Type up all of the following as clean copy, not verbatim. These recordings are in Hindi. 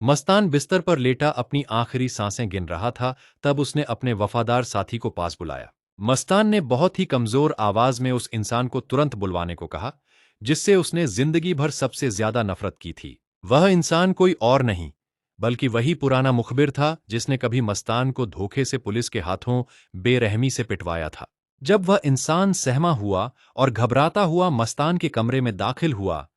मस्तान बिस्तर पर लेटा अपनी आखिरी सांसें गिन रहा था, तब उसने अपने वफादार साथी को पास बुलाया। मस्तान ने बहुत ही कमजोर आवाज में उस इंसान को तुरंत बुलवाने को कहा, जिससे उसने जिंदगी भर सबसे ज्यादा नफरत की थी। वह इंसान कोई और नहीं, बल्कि वही पुराना मुखबिर था जिसने कभी मस्तान को धोखे से पुलिस के हाथों बेरहमी से पिटवाया था। जब वह इंसान सहमा हुआ और घबराता हुआ मस्तान के कमरे में दाखिल हुआ,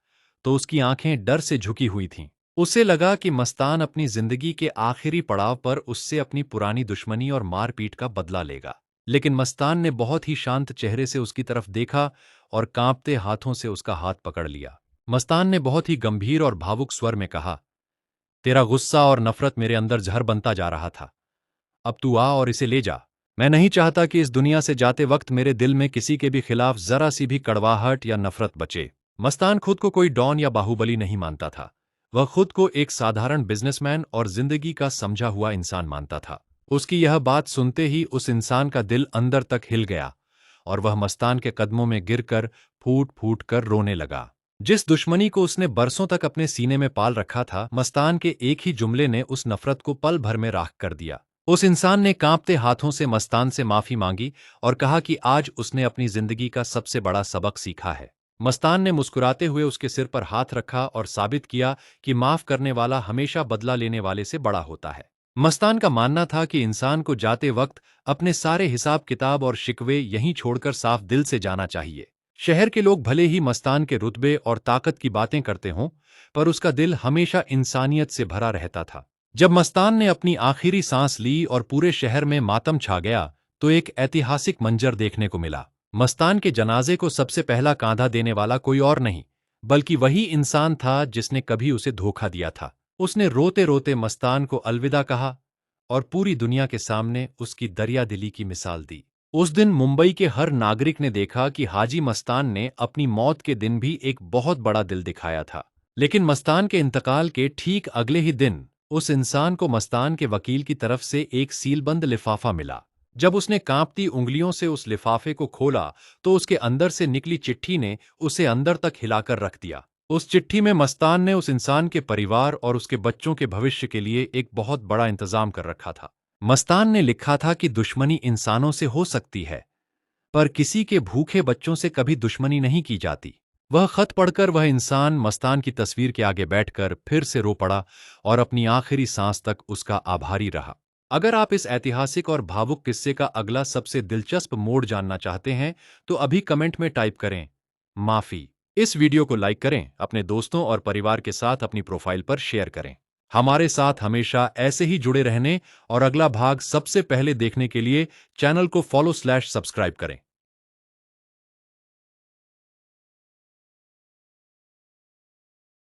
तो उसकी आंखें डर से झुकी हुई थीं। उसे लगा कि मस्तान अपनी जिंदगी के आखिरी पड़ाव पर उससे अपनी पुरानी दुश्मनी और मारपीट का बदला लेगा। लेकिन मस्तान ने बहुत ही शांत चेहरे से उसकी तरफ देखा और कांपते हाथों से उसका हाथ पकड़ लिया। मस्तान ने बहुत ही गंभीर और भावुक स्वर में कहा, तेरा गुस्सा और नफरत मेरे अंदर जहर बनता जा रहा था। अब तू आ और इसे ले जा। मैं नहीं चाहता कि इस दुनिया से जाते वक्त मेरे दिल में किसी के भी खिलाफ जरा सी भी कड़वाहट या नफरत बचे। मस्तान खुद को कोई डॉन या बाहुबली नहीं मानता था। वह खुद को एक साधारण बिजनेसमैन और जिंदगी का समझा हुआ इंसान मानता था। उसकी यह बात सुनते ही उस इंसान का दिल अंदर तक हिल गया और वह मस्तान के कदमों में गिरकर फूट फूट कर रोने लगा। जिस दुश्मनी को उसने बरसों तक अपने सीने में पाल रखा था, मस्तान के एक ही जुमले ने उस नफरत को पल भर में राख कर दिया। उस इंसान ने कांपते हाथों से मस्तान से माफी मांगी और कहा कि आज उसने अपनी जिंदगी का सबसे बड़ा सबक सीखा है। मस्तान ने मुस्कुराते हुए उसके सिर पर हाथ रखा और साबित किया कि माफ करने वाला हमेशा बदला लेने वाले से बड़ा होता है। मस्तान का मानना था कि इंसान को जाते वक्त अपने सारे हिसाब किताब और शिकवे यहीं छोड़कर साफ दिल से जाना चाहिए। शहर के लोग भले ही मस्तान के रुतबे और ताकत की बातें करते हों, पर उसका दिल हमेशा इंसानियत से भरा रहता था। जब मस्तान ने अपनी आखिरी सांस ली और पूरे शहर में मातम छा गया, तो एक ऐतिहासिक मंजर देखने को मिला। मस्तान के जनाजे को सबसे पहला कांधा देने वाला कोई और नहीं, बल्कि वही इंसान था जिसने कभी उसे धोखा दिया था। उसने रोते रोते मस्तान को अलविदा कहा और पूरी दुनिया के सामने उसकी दरियादिली की मिसाल दी। उस दिन मुंबई के हर नागरिक ने देखा कि हाजी मस्तान ने अपनी मौत के दिन भी एक बहुत बड़ा दिल दिखाया था। लेकिन मस्तान के इंतकाल के ठीक अगले ही दिन उस इंसान को मस्तान के वकील की तरफ से एक सीलबंद लिफाफा मिला। जब उसने कांपती उंगलियों से उस लिफाफे को खोला, तो उसके अंदर से निकली चिट्ठी ने उसे अंदर तक हिलाकर रख दिया। उस चिट्ठी में मस्तान ने उस इंसान के परिवार और उसके बच्चों के भविष्य के लिए एक बहुत बड़ा इंतजाम कर रखा था। मस्तान ने लिखा था कि दुश्मनी इंसानों से हो सकती है, पर किसी के भूखे बच्चों से कभी दुश्मनी नहीं की जाती। वह खत पढ़कर वह इंसान मस्तान की तस्वीर के आगे बैठकर फिर से रो पड़ा और अपनी आखिरी सांस तक उसका आभारी रहा। अगर आप इस ऐतिहासिक और भावुक किस्से का अगला सबसे दिलचस्प मोड़ जानना चाहते हैं, तो अभी कमेंट में टाइप करें, माफी। इस वीडियो को लाइक करें, अपने दोस्तों और परिवार के साथ अपनी प्रोफाइल पर शेयर करें। हमारे साथ हमेशा ऐसे ही जुड़े रहने और अगला भाग सबसे पहले देखने के लिए चैनल को फॉलो/सब्सक्राइब करें।